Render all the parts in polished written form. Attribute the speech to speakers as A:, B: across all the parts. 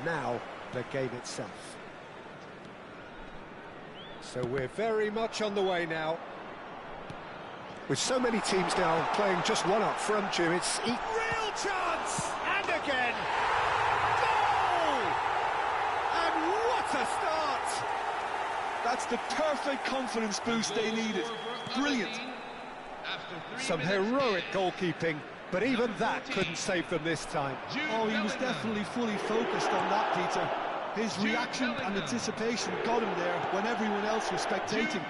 A: now the game itself. So we're very much on the way now. With so many teams now playing just one up front, Jim, it's... Real chance! And again! Goal! And what a start!
B: That's the perfect confidence boost they needed. Brilliant.
A: Some heroic goalkeeping, but even that couldn't save them this time.
B: Oh, he was definitely fully focused on that, Peter. His reaction and anticipation got him there when everyone else was spectating.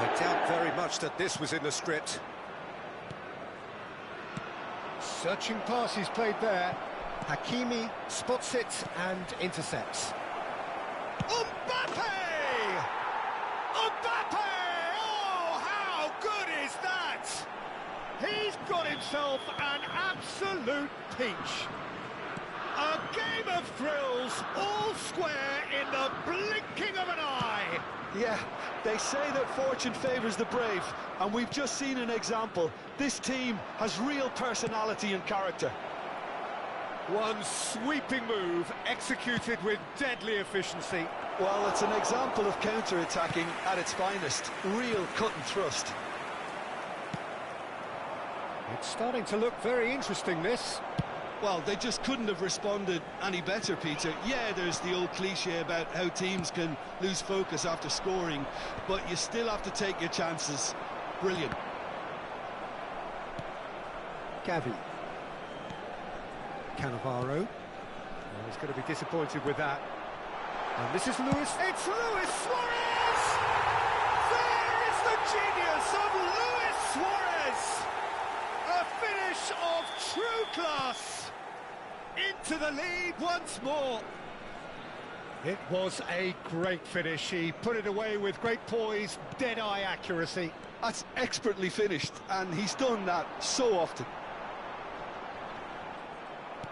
A: I doubt very much that this was in the script. Searching pass he's played there. Hakimi spots it and intercepts. Mbappe! Mbappe! Oh, how good is that? He's got himself an absolute peach. A game of thrills, all square in the blinking of an eye.
B: Yeah, they say that fortune favours the brave, and we've just seen an example. This team has real personality and character.
A: One sweeping move, executed with deadly efficiency.
B: Well, it's an example of counter-attacking at its finest. Real cut and thrust.
A: It's starting to look very interesting, this.
B: Well, they just couldn't have responded any better, Peter. Yeah, there's the old cliche about how teams can lose focus after scoring, but you still have to take your chances. Brilliant.
A: Gavi. Cannavaro. Oh, he's going to be disappointed with that. And this is Luis. It's Luis Suarez! There is the genius of Luis Suarez! A finish of true class! Into the lead once more. It was a great finish. He put it away with great poise, dead-eye accuracy.
B: That's expertly finished, and he's done that so often.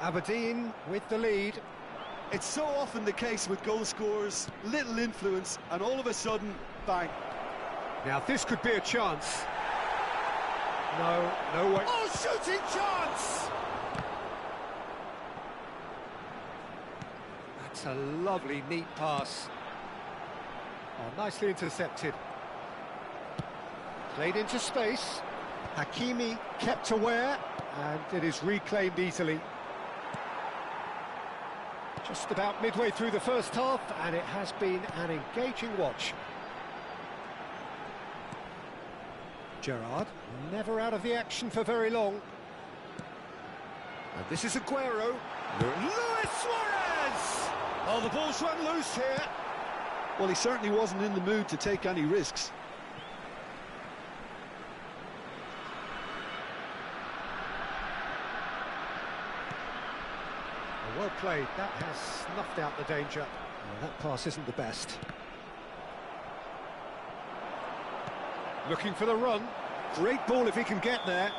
A: Aberdeen with the lead.
B: It's so often the case with goal scorers, little influence, and all of a sudden, bang.
A: Now this could be a chance. No way. Oh, shooting chance! That's a lovely, neat pass. Oh, nicely intercepted. Played into space. Hakimi kept aware, and it is reclaimed easily. Just about midway through the first half, and it has been an engaging watch. Gerrard, never out of the action for very long. And this is Aguero. Luis Suarez! Oh, the ball's run loose here.
B: Well, he certainly wasn't in the mood to take any risks.
A: Well played, that has snuffed out the danger. Oh, that pass isn't the best. Looking for the run. Great ball if he can get there.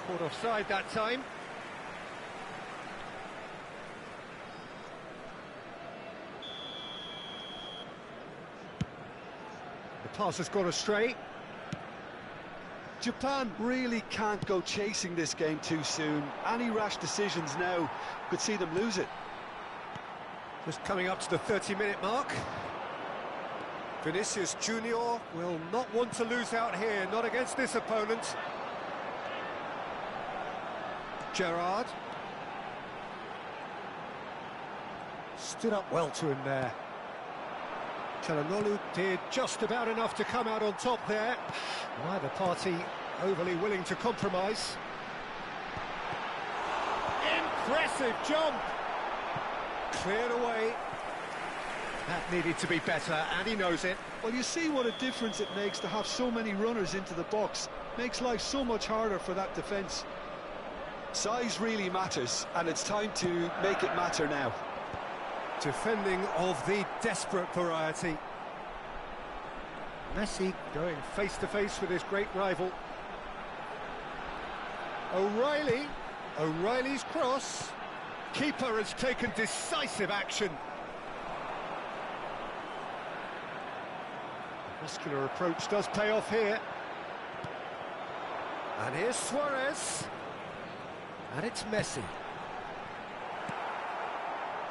A: Caught offside that time. The pass has gone astray.
B: Japan really can't go chasing this game too soon. Any rash decisions now could see them lose it.
A: Just coming up to the 30-minute mark. Vinicius Junior will not want to lose out here, not against this opponent. Gerrard. Stood up well to him there. Çalhanoğlu did just about enough to come out on top there. Neither party overly willing to compromise. Impressive jump! Cleared away. That needed to be better, and he knows it.
B: Well, you see what a difference it makes to have so many runners into the box. Makes life so much harder for that defence. Size really matters, and it's time to make it matter now.
A: Defending of the desperate variety. Messi going face-to-face with his great rival. O'Reilly. O'Reilly's cross. Keeper has taken decisive action. Muscular approach does pay off here. And here's Suarez. And it's Messi.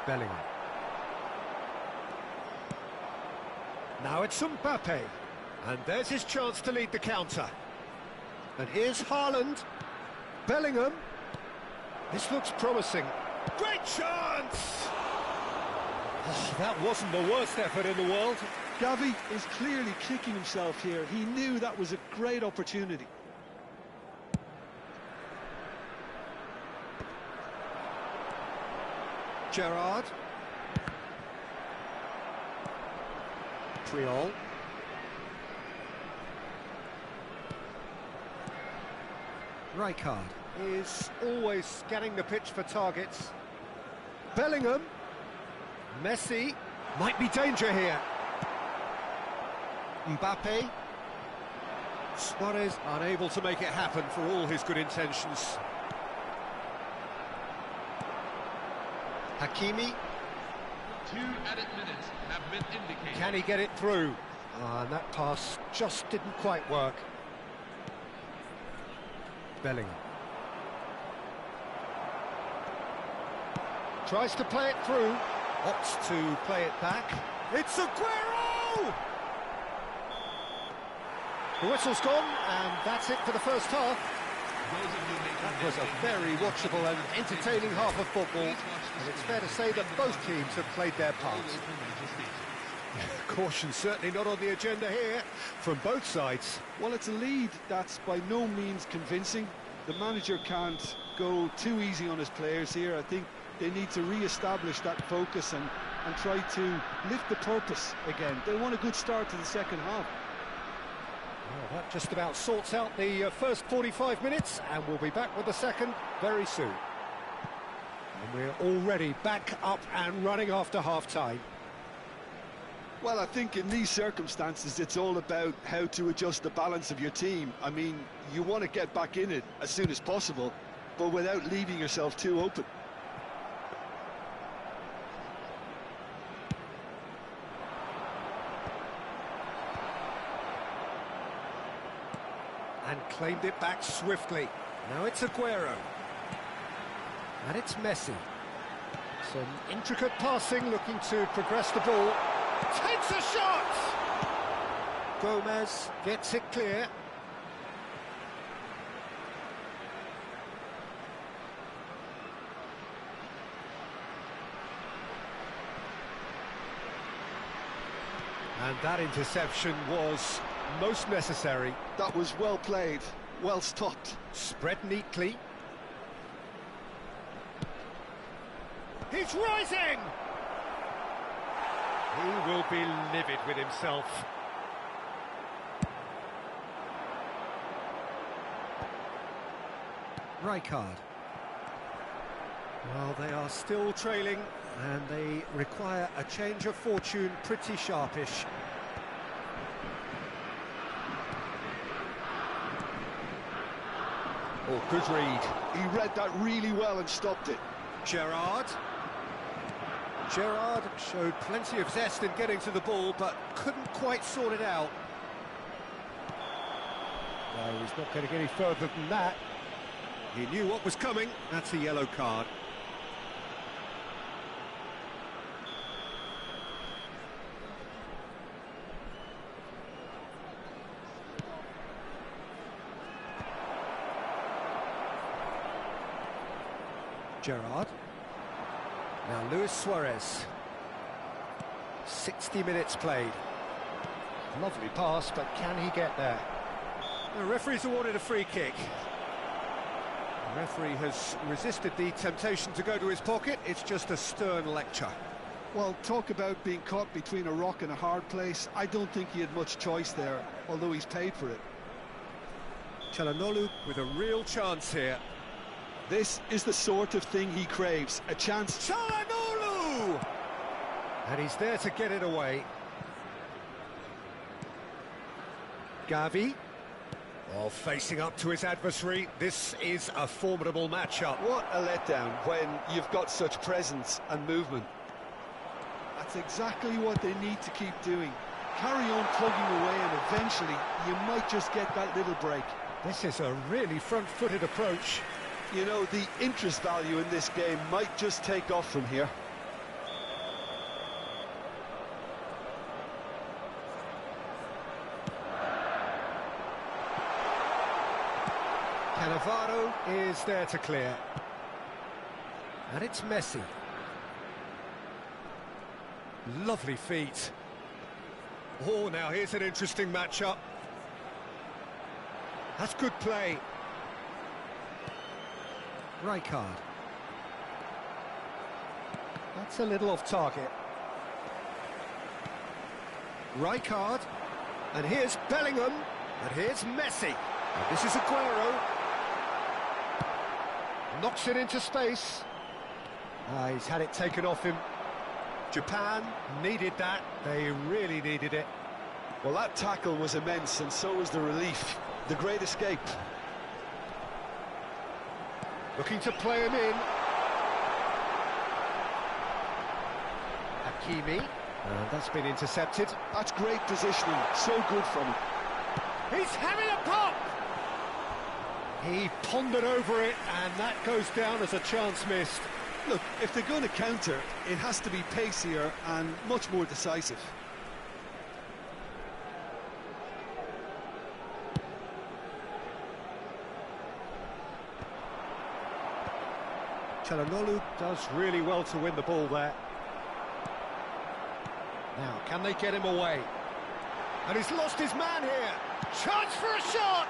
A: Bellingham. Now it's Mbappe. And there's his chance to lead the counter. And here's Haaland. Bellingham. This looks promising. Great chance! Oh, that wasn't the worst effort in the world.
B: Gavi is clearly kicking himself here. He knew that was a great opportunity.
A: Gerrard. Triol. Rijkaard is always scanning the pitch for targets. Bellingham. Messi. Might be danger here. Mbappe. Suarez unable to make it happen for all his good intentions. Hakimi.
C: 2 added minutes have been indicated.
A: Can he get it through? And that pass just didn't quite work. Bellingham. Tries to play it through. Opts to play it back. It's Aguero! The whistle's gone, and that's it for the first half. That was a very watchable and entertaining half of football, and it's fair to say that both teams have played their parts. Caution certainly not on the agenda here from both sides.
B: Well, it's a lead that's by no means convincing. The manager can't go too easy on his players here. I think they need to re-establish that focus and try to lift the purpose again. They want a good start to the second half.
A: Well, that just about sorts out the first 45 minutes, and we'll be back with the second very soon. And we're already back up and running after half-time.
B: Well, I think in these circumstances, it's all about how to adjust the balance of your team. I mean, you want to get back in it as soon as possible, but without leaving yourself too open.
A: And claimed it back swiftly. Now it's Aguero. And it's Messi. Some intricate passing, looking to progress the ball. Takes a shot! Gomez gets it clear. And that interception was most necessary.
B: That was well played, well stopped.
A: Spread neatly. He's rising! He will be livid with himself. Rijkaard. Well, they are still trailing, and they require a change of fortune pretty sharpish. Oh, good read.
B: He read that really well and stopped it.
A: Gerrard. Gerrard showed plenty of zest in getting to the ball, but couldn't quite sort it out. No, he's not going to get any further than that. He knew what was coming. That's a yellow card. Gerrard. Now Luis Suarez. 60 minutes played. Lovely pass, but can he get there? The referee's awarded a free kick. The referee has resisted the temptation to go to his pocket. It's just a stern lecture.
B: Well, talk about being caught between a rock and a hard place. I don't think he had much choice there, although he's paid for it.
A: Çalhanoğlu with a real chance here.
B: This is the sort of thing he craves, a chance.
A: Çalhanoğlu! And he's there to get it away. Gavi. Oh, facing up to his adversary. This is a formidable matchup.
B: What a letdown when you've got such presence and movement. That's exactly what they need to keep doing. Carry on plugging away and eventually you might just get that little break.
A: This is a really front-footed approach.
B: You know, the interest value in this game might just take off from here.
A: Cannavaro is there to clear. And it's Messi. Lovely feet. Oh, now here's an interesting matchup. That's good play. Rijkaard. That's a little off target. Rijkaard. And here's Bellingham. And here's Messi. And this is Aguero. Knocks it into space. He's had it taken off him. Japan needed that. They really needed it.
B: Well, that tackle was immense, and so was the relief. The great escape.
A: Looking to play him in. Hakimi. And that's been intercepted.
B: That's great positioning. So good from him.
A: He's having a pop! He pondered over it, and that goes down as a chance missed.
B: Look, if they're going to counter, it has to be pacier and much more decisive.
A: Çalhanoğlu does really well to win the ball there. Now, can they get him away? And he's lost his man here. Chance for a shot!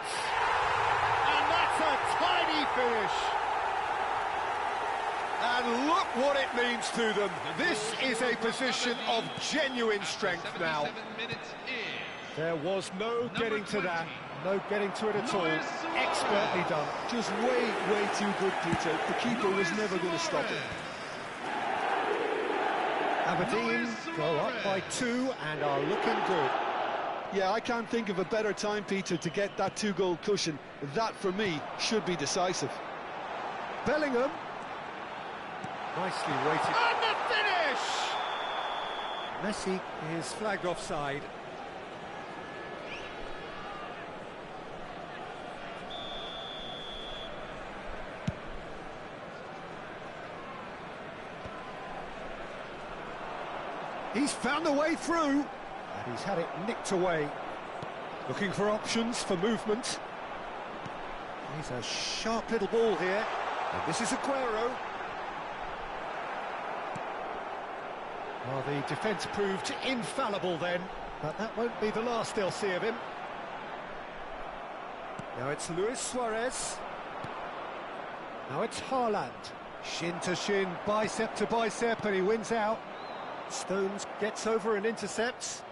A: And that's a tiny finish. And look what it means to them. This is a position of genuine strength now. There was no getting to that. No getting to it at all. Expertly done.
B: Just way too good, Peter. The keeper was never going to stop it.
A: Aberdeen go up by 2 and are looking good.
B: Yeah, I can't think of a better time, Peter, to get that 2-goal cushion. That, for me, should be decisive.
A: Bellingham. Nicely weighted. And the finish! Messi is flagged offside. He's found a way through, and he's had it nicked away. Looking for options for movement. He's a sharp little ball here, and this is Aguero. Well, the defence proved infallible then, but that won't be the last they'll see of him. Now it's Luis Suarez. Now it's Haaland. Shin to shin, bicep to bicep, and he wins out. Stones gets over and intercepts.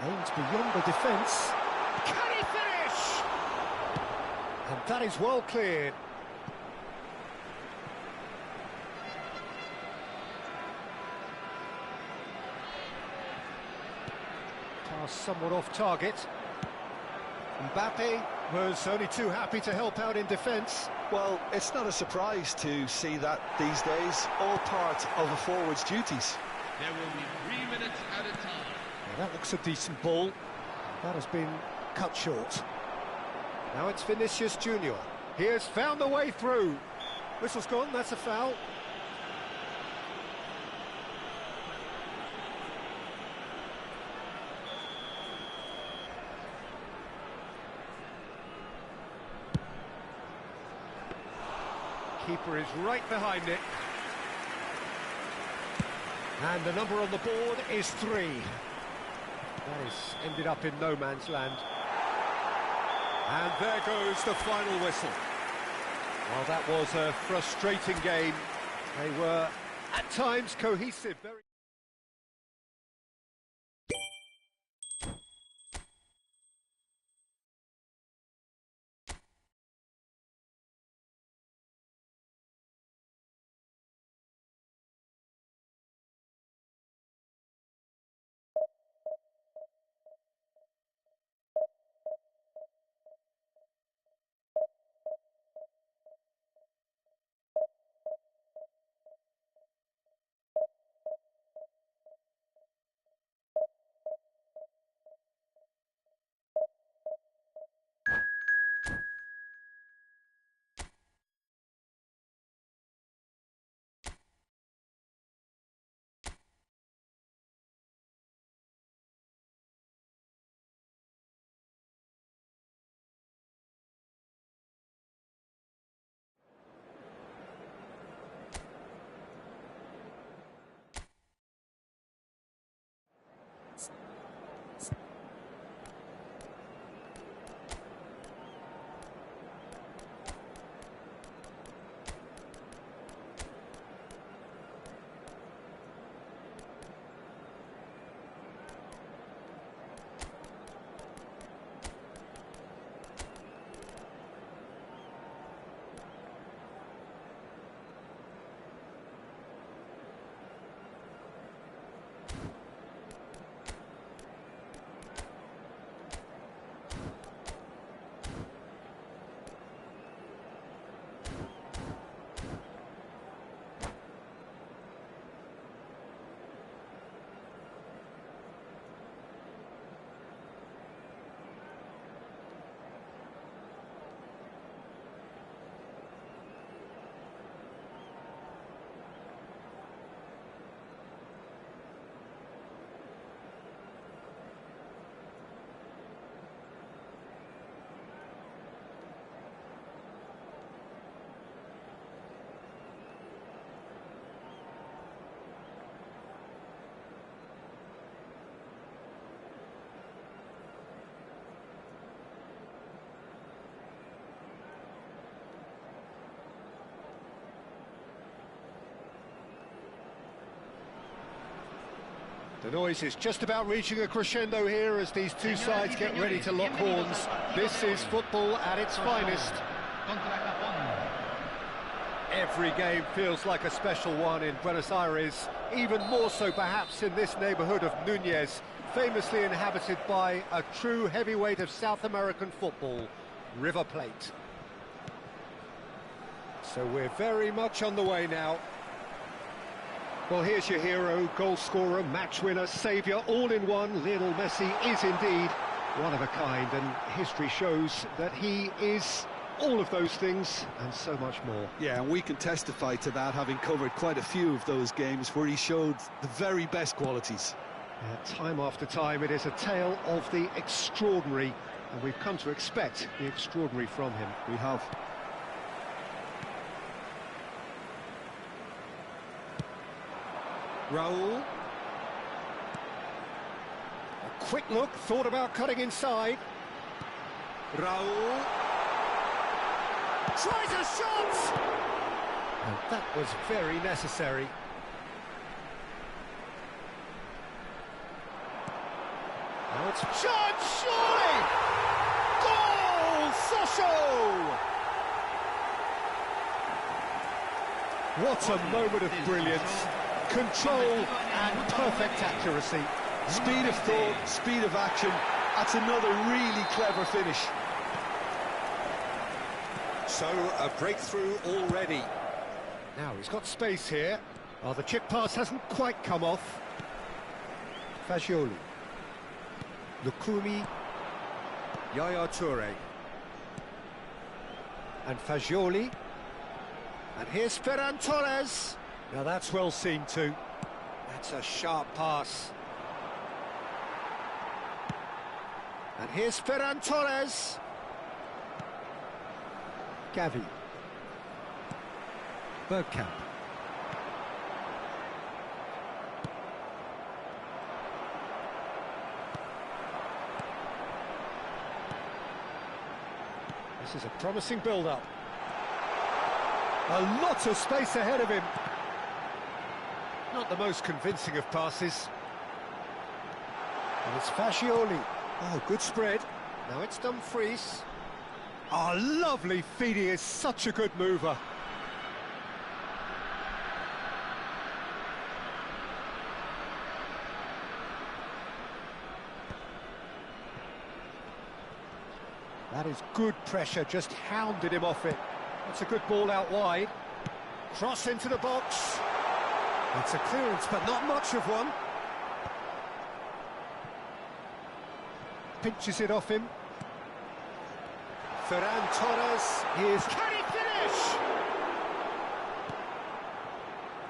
A: Aims beyond the defence. Can he finish? And that is well cleared. Pass somewhat off target. Mbappe was only too happy to help out in defence.
B: Well, it's not a surprise to see that these days, all part of a forward's duties.
C: There will be 3 minutes at a time.
A: Now that looks a decent ball. That has been cut short. Now it's Vinicius Junior. He has found the way through. Whistle's gone, that's a foul. Keeper is right behind it. And the number on the board is 3. That has ended up in no man's land. And there goes the final whistle. Well, that was a frustrating game. They were, at times, cohesive. The noise is just about reaching a crescendo here as these two sides get ready to lock horns. This is football at its finest. Every game feels like a special one in Buenos Aires, even more so perhaps in this neighbourhood of Núñez, famously inhabited by a true heavyweight of South American football, River Plate. So we're very much on the way now. Well, here's your hero, goal scorer, match winner, saviour, all in one. Lionel Messi is indeed one of a kind, and history shows that he is all of those things and so much more.
B: Yeah, and we can testify to that, having covered quite a few of those games where he showed the very best qualities.
A: Time after time, it is a tale of the extraordinary, and we've come to expect the extraordinary from him.
B: We have.
A: Raul. A quick look, thought about cutting inside. Raul. Tries a shot! And that was very necessary. Now it's shot, surely! Goal! Sochaux! What a moment of brilliance. Control and perfect accuracy.
B: Speed of thought, speed of action. That's another really clever finish.
A: So, a breakthrough already. Now, he's got space here. Oh, the chip pass hasn't quite come off. Fagioli. Lukumi. Yaya Toure. And Fagioli. And here's Ferran Torres. Now that's well seen too. That's a sharp pass. And here's Ferran Torres. Gavi. Bergkamp. This is a promising build-up. A lot of space ahead of him. Not the most convincing of passes. And it's Fagioli. Oh, good spread. Now it's Dumfries. Oh, lovely feed. He is such a good mover. That is good pressure, just hounded him off it. That's a good ball out wide. Cross into the box. It's a clearance, but not much of one. Pinches it off him. Ferran Torres is... Can he finish?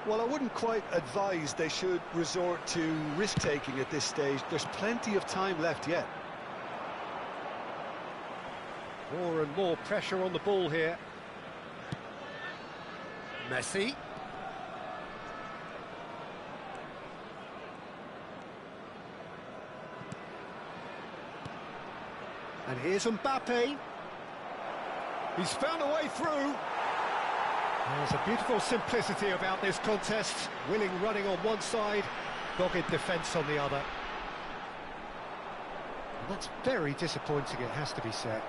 B: Well, I wouldn't quite advise they should resort to risk-taking at this stage. There's plenty of time left yet.
A: More and more pressure on the ball here. Messi. And here's Mbappe. He's found a way through. There's a beautiful simplicity about this contest. Willing running on one side, dogged defence on the other. And that's very disappointing, it has to be said.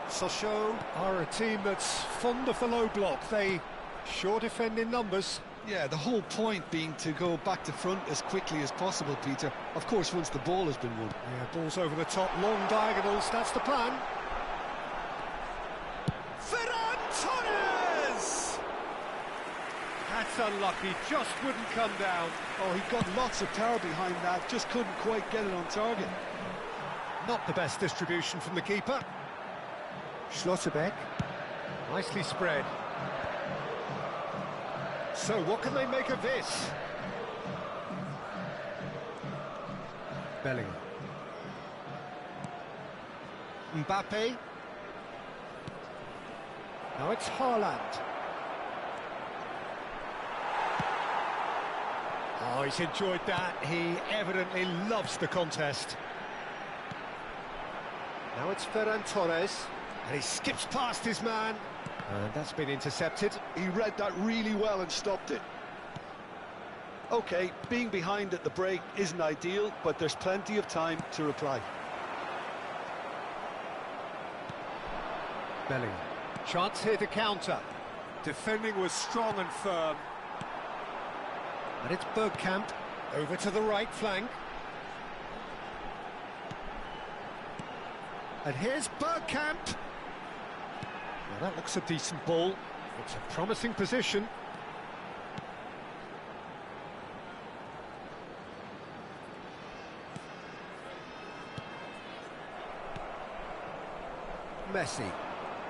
A: Sochaux are a team that's fond of the low block. They sure defend in numbers.
B: Yeah, the whole point being to go back to front as quickly as possible, Peter. Of course, once the ball has been won.
A: Yeah, balls over the top, long diagonals, that's the plan. Ferran Torres! That's unlucky, just wouldn't come down.
B: Oh, he got lots of power behind that, just couldn't quite get it on target.
A: Not the best distribution from the keeper. Schlotterbeck, nicely spread. So what can they make of this? Bellingham. Mbappe. Now it's Haaland. Oh, he's enjoyed that. He evidently loves the contest. Now it's Ferran Torres. And he skips past his man. And that's been intercepted.
B: He read that really well and stopped it. OK, being behind at the break isn't ideal, but there's plenty of time to reply.
A: Bellingham. Chance here to counter. Defending was strong and firm. And it's Bergkamp, over to the right flank. And here's Bergkamp. Well, that looks a decent ball. It's a promising position. Messi.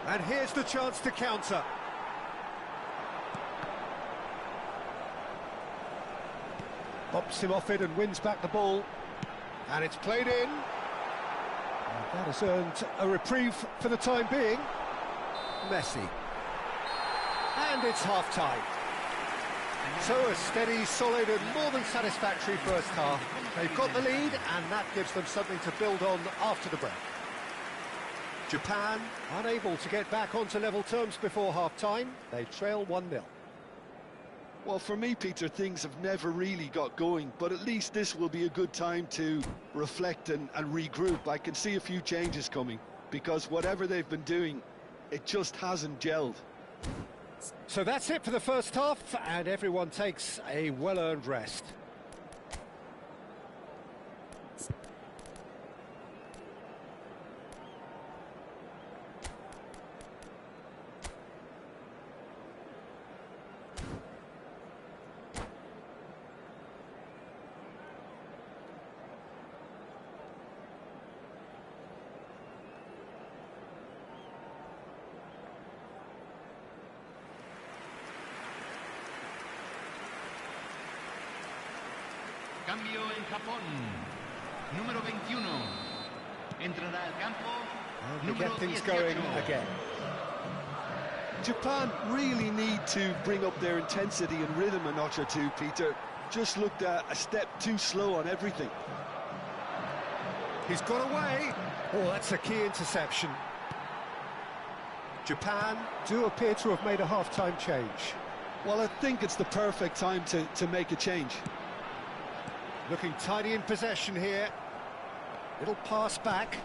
A: And here's the chance to counter. Bops him off it and wins back the ball. And it's played in. And that has earned a reprieve for the time being. Messi. And it's half-time. So a steady, solid and more than satisfactory first half. They've got the lead and that gives them something to build on after the break. Japan unable to get back onto level terms before half-time. They trail 1-0.
B: Well, for me, Peter, things have never really got going, but at least this will be a good time to reflect and regroup. I can see a few changes coming, because whatever they've been doing, it just hasn't gelled.
A: So that's it for the first half, and everyone takes a well-earned rest.
C: Cambio en Japón. Número 21. Entrará al campo.
A: And to get things
C: 18.
A: going again.
B: Japan really need to bring up their intensity and rhythm a notch or two, Peter. Just looked a step too slow on everything.
A: He's got away. Oh, that's a key interception. Japan do appear to have made a half-time change.
B: Well, I think it's the perfect time to make a change.
A: Looking tidy in possession here. Little pass back.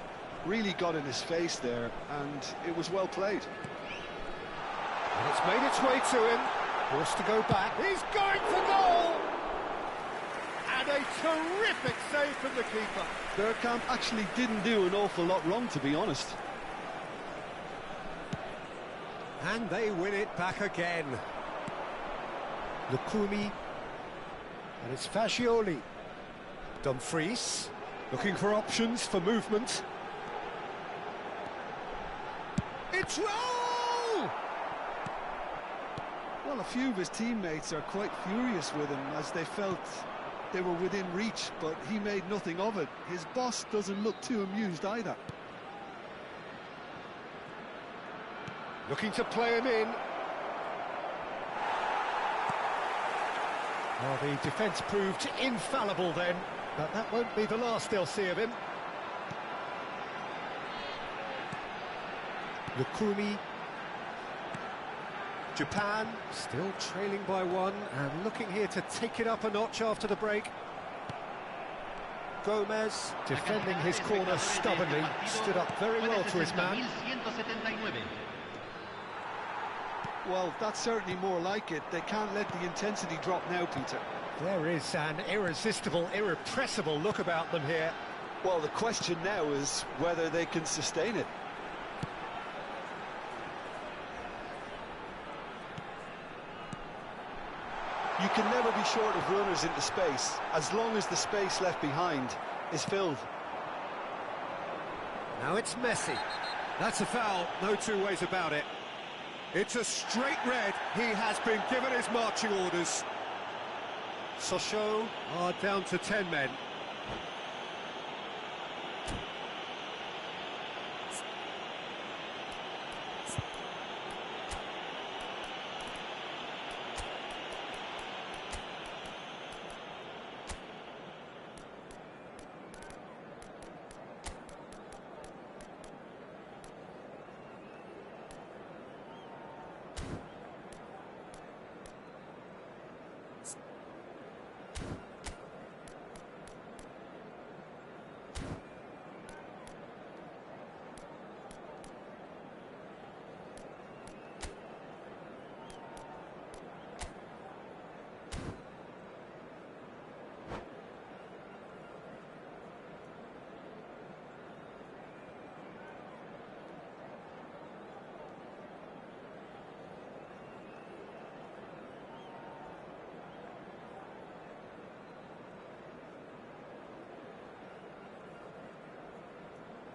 B: Really got in his face there, and it was well played.
A: And it's made its way to him. Forced to go back. He's going for goal! And a terrific save from the keeper.
B: Bergkamp actually didn't do an awful lot wrong, to be honest.
A: And they win it back again. Lukumi. And it's Fascioli. Dumfries, looking for options for movement. It's Raul!
B: Well, a few of his teammates are quite furious with him as they felt they were within reach, but he made nothing of it. His boss doesn't look too amused either.
A: Looking to play him in. Well, the defence proved infallible then, but that won't be the last they'll see of him. Lukumi. Japan still trailing by one and looking here to take it up a notch after the break. Gomez defending his corner stubbornly, stood up very well to his man.
B: Well, that's certainly more like it. They can't let the intensity drop now, Peter.
A: There is an irresistible, irrepressible look about them here.
B: Well, the question now is whether they can sustain it. You can never be short of runners into space, as long as the space left behind is filled.
A: Now it's Messi. That's a foul, no two ways about it. It's a straight red. He has been given his marching orders. Sochaux are down to 10 men.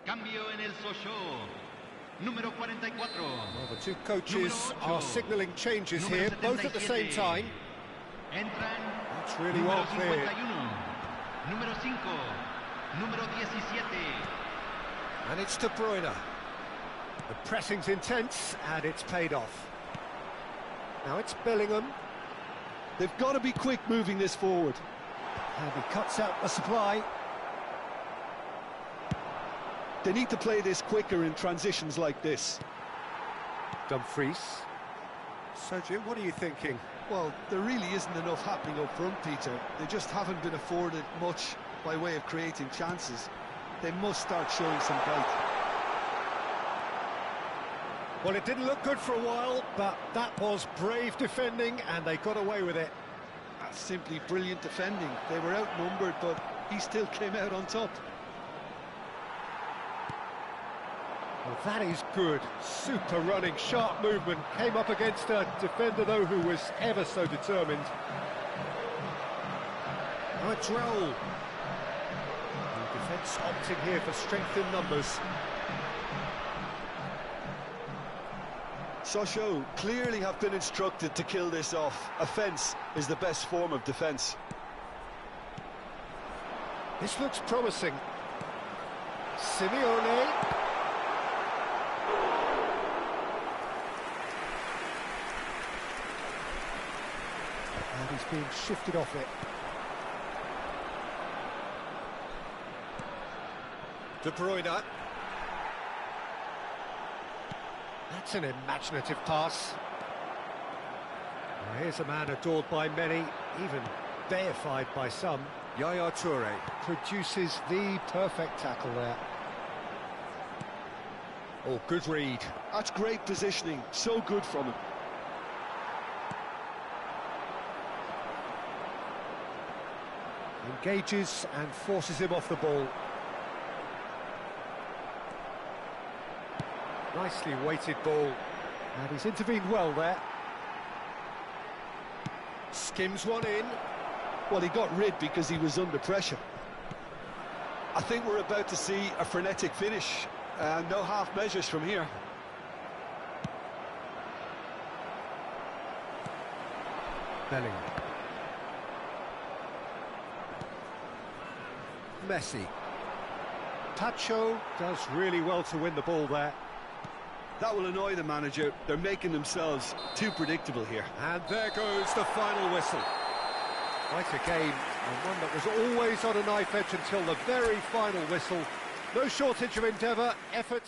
D: Cambio en el Sochaux. Número 44.
A: Well, the two coaches are signalling changes here, both at the same time.
D: Entran.
A: That's really
D: número
A: well cleared.
D: 51. Número 5. Número 17.
A: And it's De Bruyne. The pressing's intense, and it's paid off. Now it's Bellingham.
B: They've got to be quick moving this forward.
A: And he cuts out the supply.
B: They need to play this quicker in transitions like this.
A: Dumfries. Sergio, what are you thinking?
B: Well, there really isn't enough happening up front, Peter. They just haven't been afforded much by way of creating chances. They must start showing some bite.
A: Well, it didn't look good for a while, but that was brave defending, and they got away with it.
B: That's simply brilliant defending. They were outnumbered, but he still came out on top.
A: Well, that is good. Super running, sharp movement. Came up against a defender, though, who was ever so determined. Now it's Raul. The defence opting here for strength in numbers.
B: Sochaux clearly have been instructed to kill this off. Offence is the best form of defence.
A: This looks promising. Simeone. And he's being shifted off it. De Bruyne. That's an imaginative pass. Well, here's a man adored by many, even deified by some. Yaya Toure produces the perfect tackle there. Oh, good read.
B: That's great positioning, so good from him.
A: Engages and forces him off the ball. Nicely weighted ball. And he's intervened well there. Skims one in.
B: Well, he got rid because he was under pressure. I think we're about to see a frenetic finish. No half measures from here.
A: Bellingham. Messi. Tacho does really well to win the ball there.
B: That will annoy the manager. They're making themselves too predictable here.
A: And there goes the final whistle. Quite a game, and one that was always on a knife edge until the very final whistle. No shortage of endeavour, effort...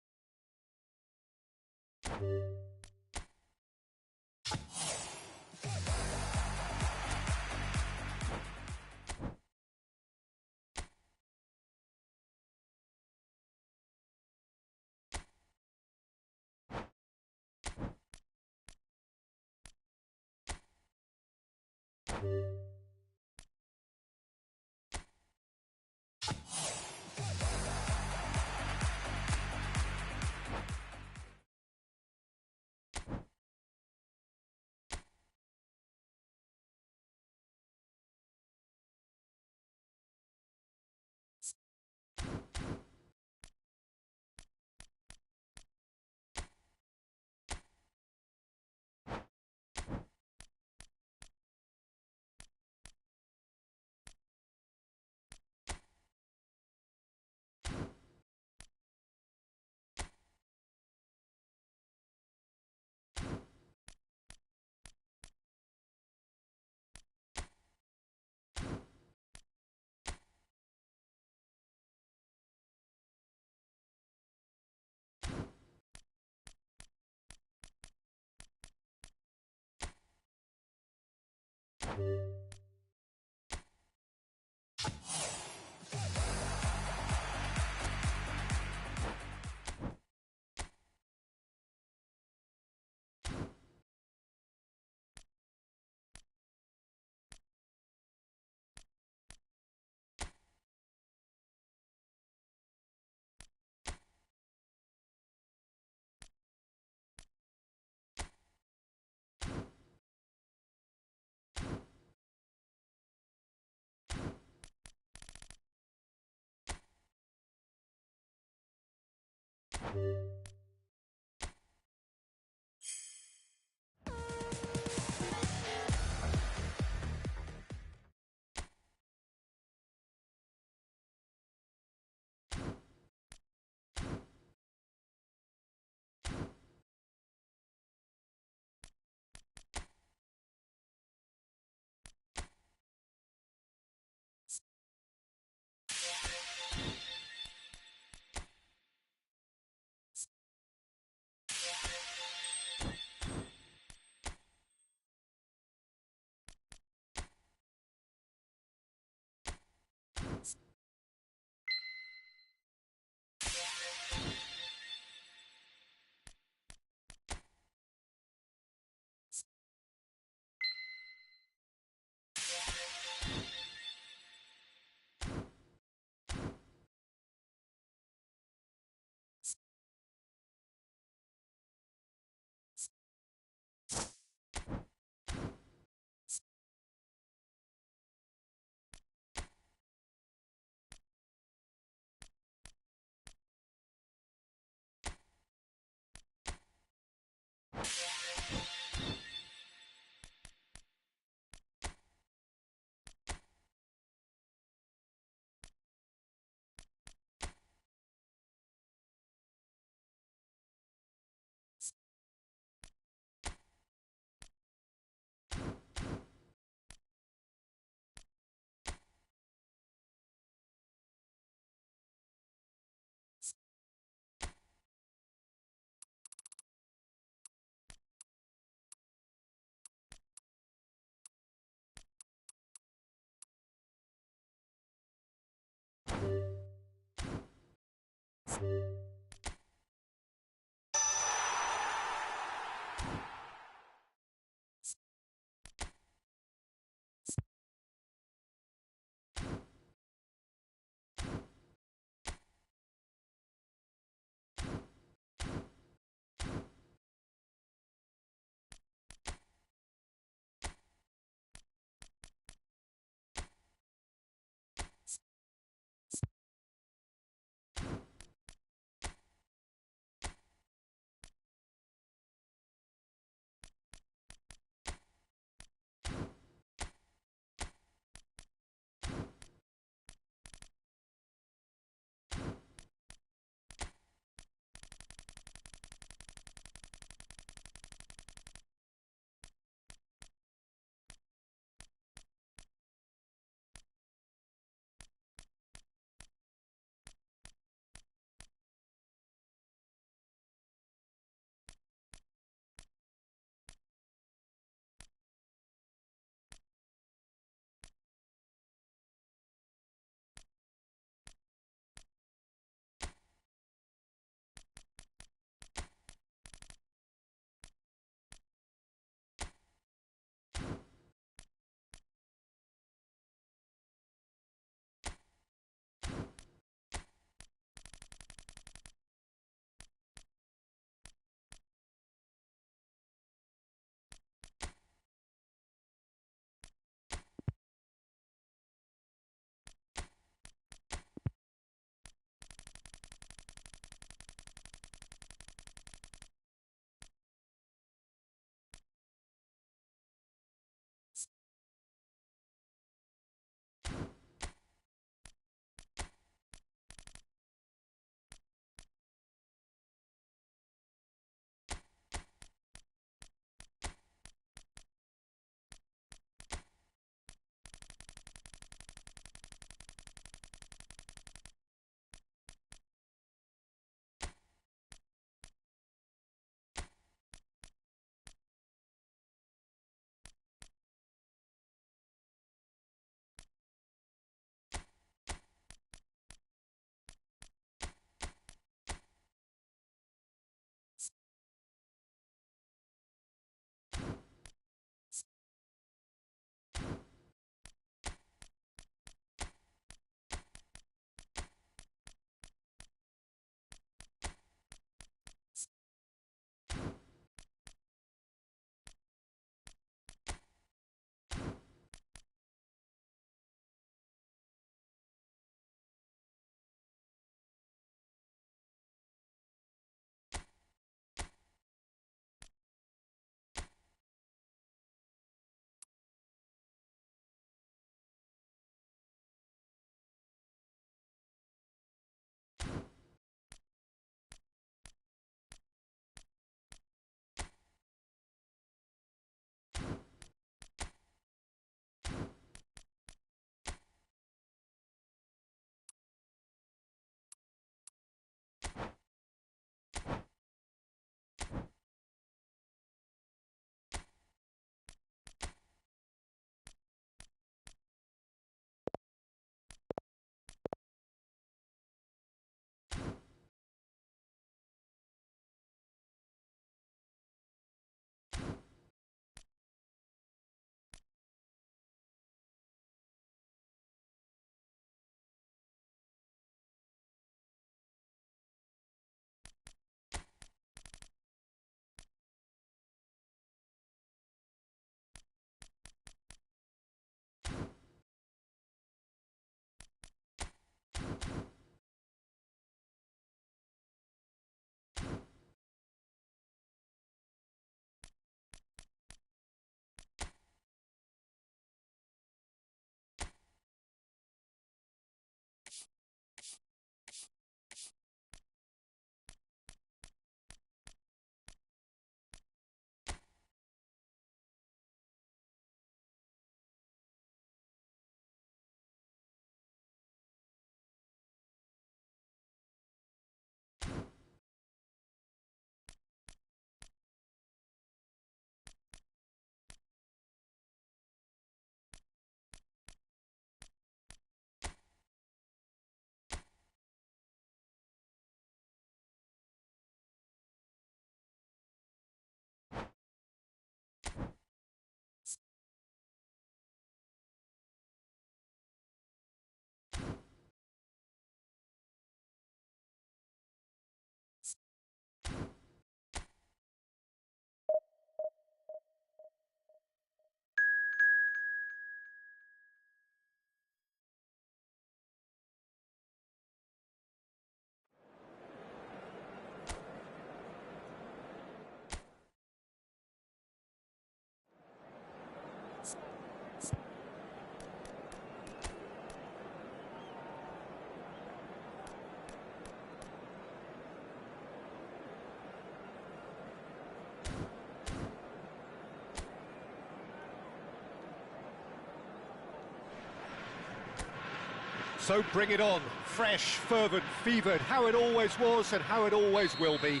A: So bring it on, fresh, fervent, fevered, how it always was and how it always will be.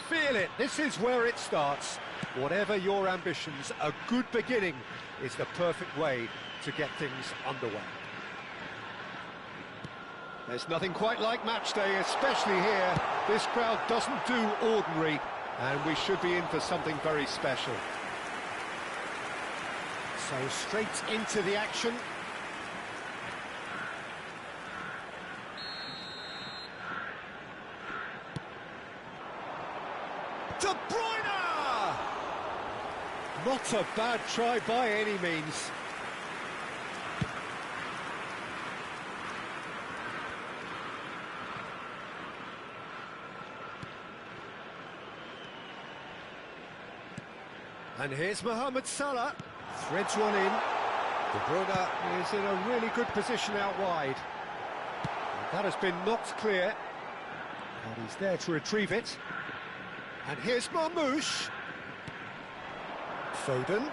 A: Feel it, this is where it starts. Whatever your ambitions, a good beginning is the perfect way to get things underway. There's nothing quite like match day, especially here. This crowd doesn't do ordinary, and we should be in for something very special. So straight into the action. De Bruyne! Not a bad try by any means. And here's Mohamed Salah, threads one in. De Bruyne is in a really good position out wide. And that has been knocked clear. And he's there to retrieve it. And here's Marmoush. Foden.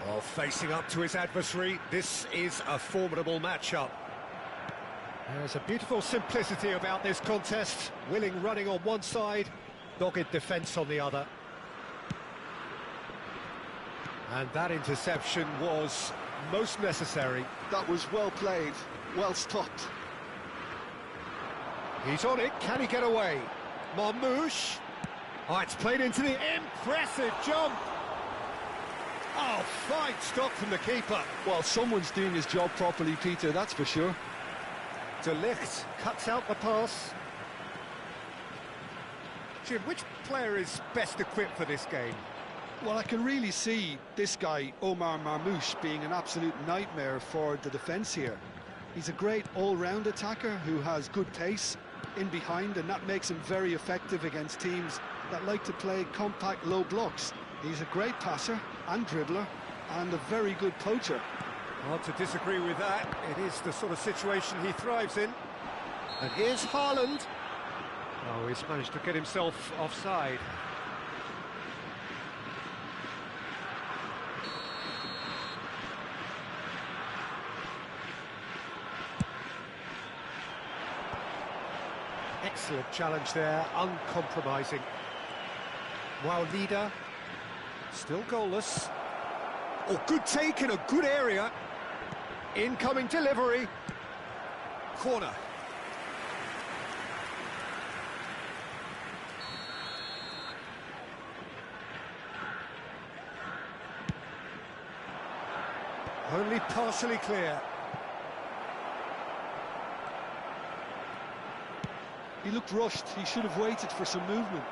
A: Oh, facing up to his adversary. This is a formidable matchup. There's a beautiful simplicity about this contest. Willing running on one side, dogged defence on the other. And that interception was most necessary.
B: That was well played, well stopped.
A: He's on it, can he get away? Marmoush. Oh, it's played into the impressive jump. Oh, fine stop from the keeper.
B: Well, someone's doing his job properly, Peter, that's for sure.
A: De Ligt cuts out the pass. Jim, which player is best equipped for this game?
B: Well, I can really see this guy, Omar Marmoush, being an absolute nightmare for the defence here. He's a great all-round attacker who has good pace in behind, and that makes him very effective against teams that like to play compact low blocks. He's a great passer and dribbler and a very good poacher.
A: Hard to disagree with that. It is the sort of situation he thrives in. And here's Haaland. Oh, he's managed to get himself offside. Excellent challenge there, uncompromising. Wow, leader, still goalless. Oh, good take in a good area. Incoming delivery. Corner. Only partially clear.
B: He looked rushed, he should have waited for some movement.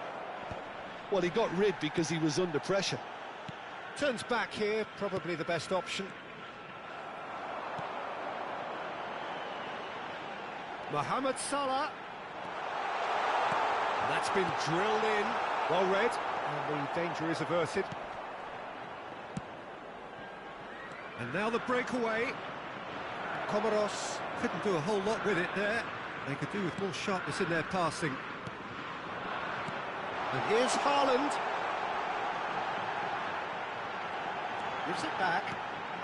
B: Well, he got rid because he was under pressure.
A: Turns back here, probably the best option. Mohamed Salah. That's been drilled in, well read, and the danger is averted. And now the breakaway. Comoros couldn't do a whole lot with it there. They could do with more sharpness in their passing. And here's Haaland. Gives it back.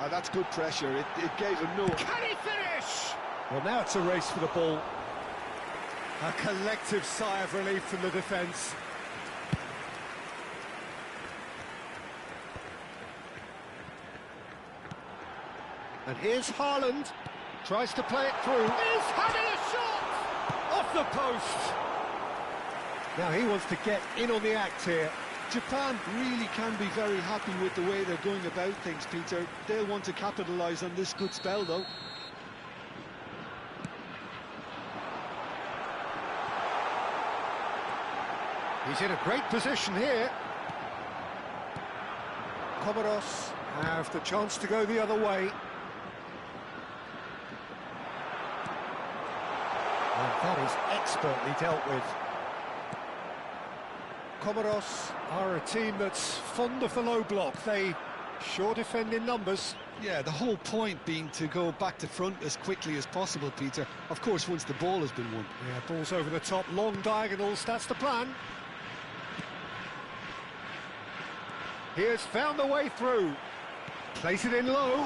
B: That's good pressure, it gave him no...
A: Can he finish? Well, now it's a race for the ball. A collective sigh of relief from the defence. And here's Haaland. Tries to play it through. He's having a shot! Off the post! Now he wants to get in on the act here.
B: Japan really can be very happy with the way they're going about things, Peter. They'll want to capitalise on this good spell, though.
A: He's in a great position here. Comoros have the chance to go the other way. And that is expertly dealt with. Comoros are a team that's fond of the low block. They sure defend in numbers.
B: Yeah, the whole point being to go back to front as quickly as possible, Peter. Of course, once the ball has been won.
A: Yeah, ball's over the top, long diagonals, that's the plan. Here's found the way through. Place it in low.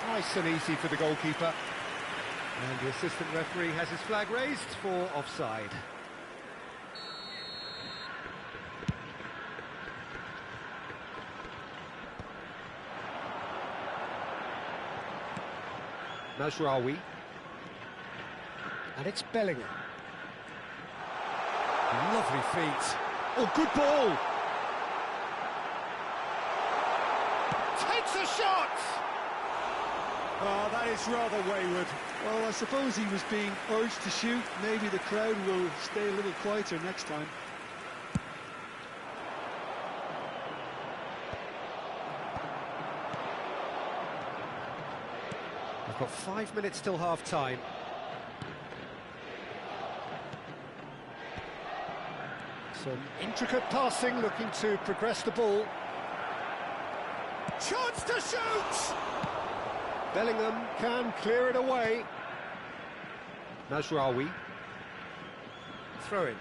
A: Nice and easy for the goalkeeper. And the assistant referee has his flag raised for offside. Mazraoui. And it's Bellingham. Lovely feet. Oh, good ball! Takes a shot! Oh, that is rather wayward.
B: Well, I suppose he was being urged to shoot. Maybe the crowd will stay a little quieter next time.
A: We've got 5 minutes till half-time. Some intricate passing, looking to progress the ball. Chance to shoot! Bellingham can clear it away. Mazraoui. Throw in.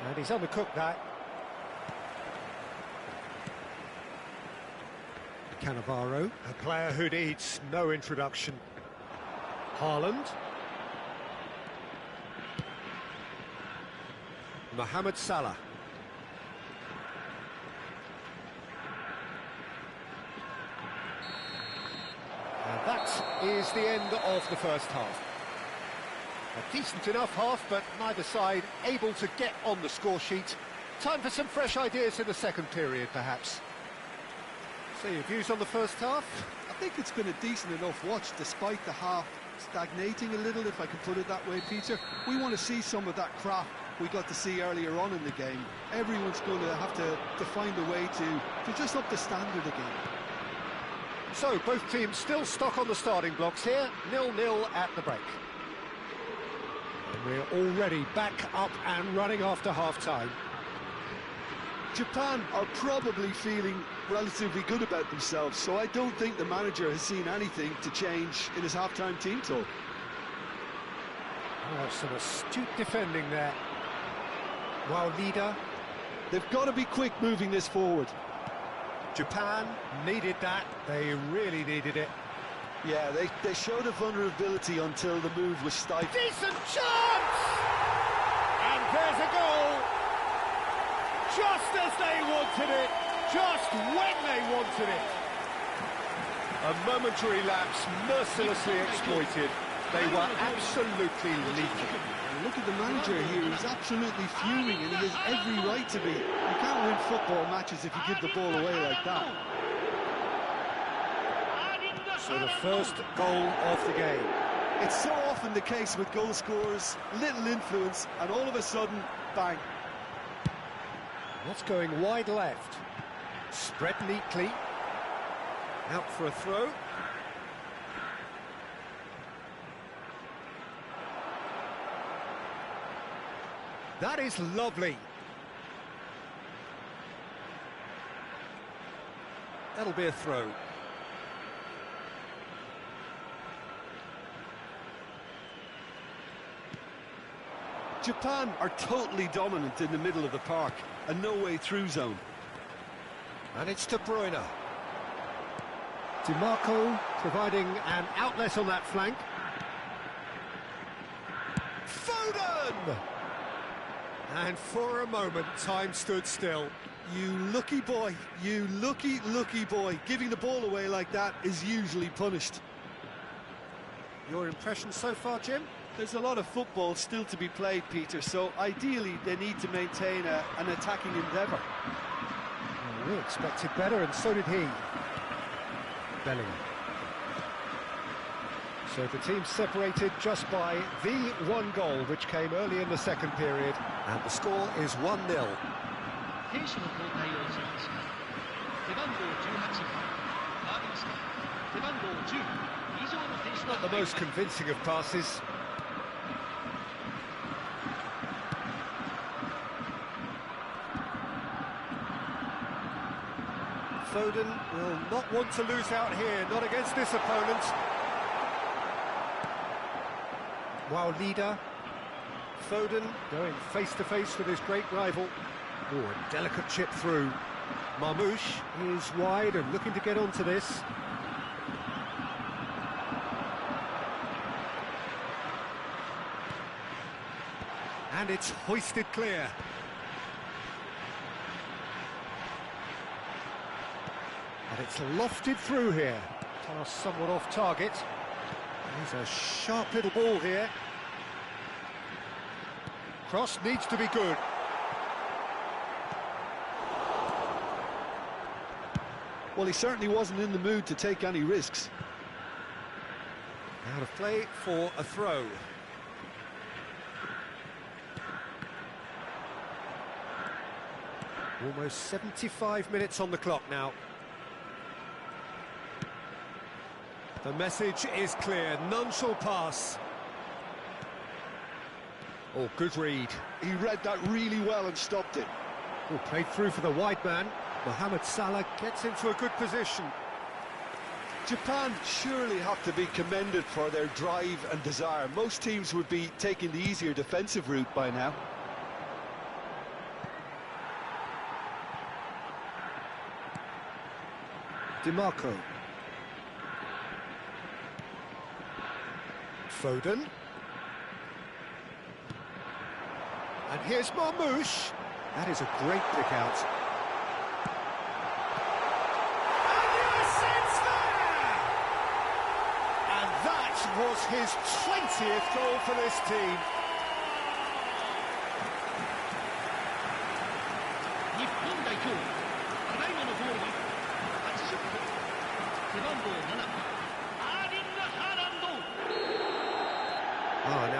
A: And he's undercooked that. Cannavaro, a player who needs no introduction. Haaland. Mohamed Salah. And that is the end of the first half. A decent enough half, but neither side able to get on the score sheet. Time for some fresh ideas in the second period, perhaps. So your views on the first half?
B: I think it's been a decent enough watch, despite the half stagnating a little, if I can put it that way, Peter. We want to see some of that craft we got to see earlier on in the game. Everyone's going to have to find a way to just up the standard again.
A: So, both teams still stuck on the starting blocks here, 0-0 at the break. And we're already back up and running after half-time.
B: Japan are probably feeling relatively good about themselves, so I don't think the manager has seen anything to change in his half-time team talk.
A: Oh, some astute defending there. While leader.
B: They've got to be quick moving this forward.
A: Japan needed that. They really needed it.
B: Yeah, they showed a vulnerability until the move was stifled.
A: Decent chance! And there's a goal! Just as they wanted it, just when they wanted it. A momentary lapse mercilessly exploited. They were absolutely lethal.
B: And look at the manager here, he's absolutely fuming and he has every right to be. You can't win football matches if you give the ball away like that.
A: So the first goal of the game.
B: It's so often the case with goal scorers, little influence, and all of a sudden, bang.
A: That's going wide left. Spread neatly. Out for a throw. That is lovely. That'll be a throw.
B: Japan are totally dominant in the middle of the park, a no-way through zone.
A: And it's De Bruyne. DiMarco providing an outlet on that flank. Foden! And for a moment, time stood still.
B: You lucky boy, you lucky boy. Giving the ball away like that is usually punished.
A: Your impression so far, Jim?
B: There's a lot of football still to be played, Peter, so ideally they need to maintain an attacking endeavour.
A: Well, we expected better, and so did he. Bellingham. So the team separated just by the one goal, which came early in the second period, and the score is 1-0. Not the most convincing of passes. Foden will not want to lose out here, not against this opponent. While leader, Foden going face-to-face with his great rival. Oh, a delicate chip through. Marmoush is wide and looking to get onto this. And it's hoisted clear. And it's lofted through here. Pass somewhat off target. There's a sharp little ball here. Cross needs to be good.
B: Well, he certainly wasn't in the mood to take any risks.
A: Out of play for a throw. Almost 75 minutes on the clock now. The message is clear, none shall pass. Oh, good read.
B: He read that really well and stopped it.
A: Oh, played through for the wide man. Mohamed Salah gets into a good position.
B: Japan surely have to be commended for their drive and desire. Most teams would be taking the easier defensive route by now.
A: DiMarco. Foden. And here's Marmoush. That is a great pick out. And that was his 20th goal for this team.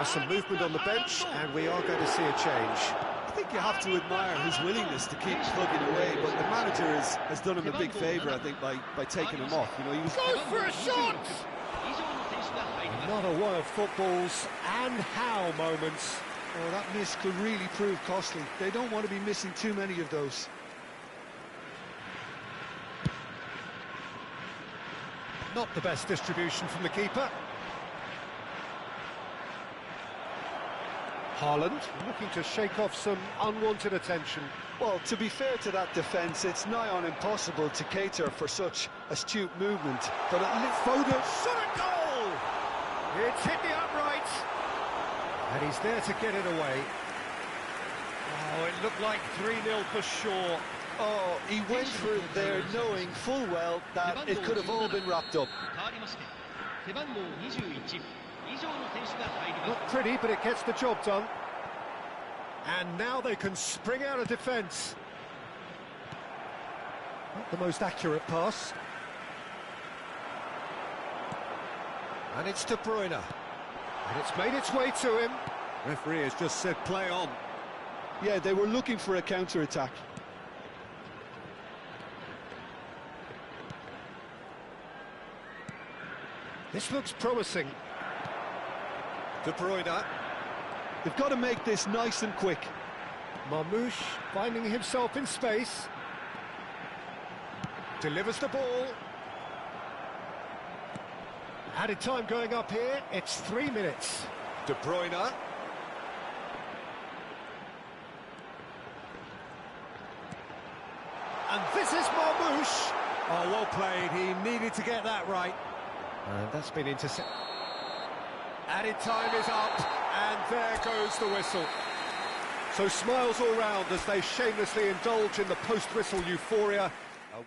A: Now some movement on the bench, and we are going to see a change.
B: I think you have to admire his willingness to keep plugging away, but the manager has done him a big favour, I think, by taking him off. You know, he was
A: goes for a shot! Another one of football's and how moments.
B: Oh, that miss could really prove costly. They don't want to be missing too many of those.
A: Not the best distribution from the keeper. Haaland looking to shake off some unwanted attention.
B: Well, to be fair to that defence, it's nigh on impossible to cater for such astute movement. But
A: Foden, shot a goal! It's hit the upright. And he's there to get it away. Oh, it looked like 3-0 for sure.
B: Oh, he went for it there knowing full well that it could have all been wrapped up.
A: Not pretty, but it gets the job done. And now they can spring out of defence. Not the most accurate pass. And it's De Bruyne. And it's made its way to him. Referee has just said play on.
B: Yeah, they were looking for a counter-attack.
A: This looks promising. De Bruyne.
B: They've got to make this nice and quick.
A: Marmoush finding himself in space. Delivers the ball. Added time going up here. It's 3 minutes. De Bruyne. And this is Marmoush. Oh, well played. He needed to get that right. And that's been intercepted. Added time is up, and there goes the whistle. So smiles all round as they shamelessly indulge in the post-whistle euphoria. A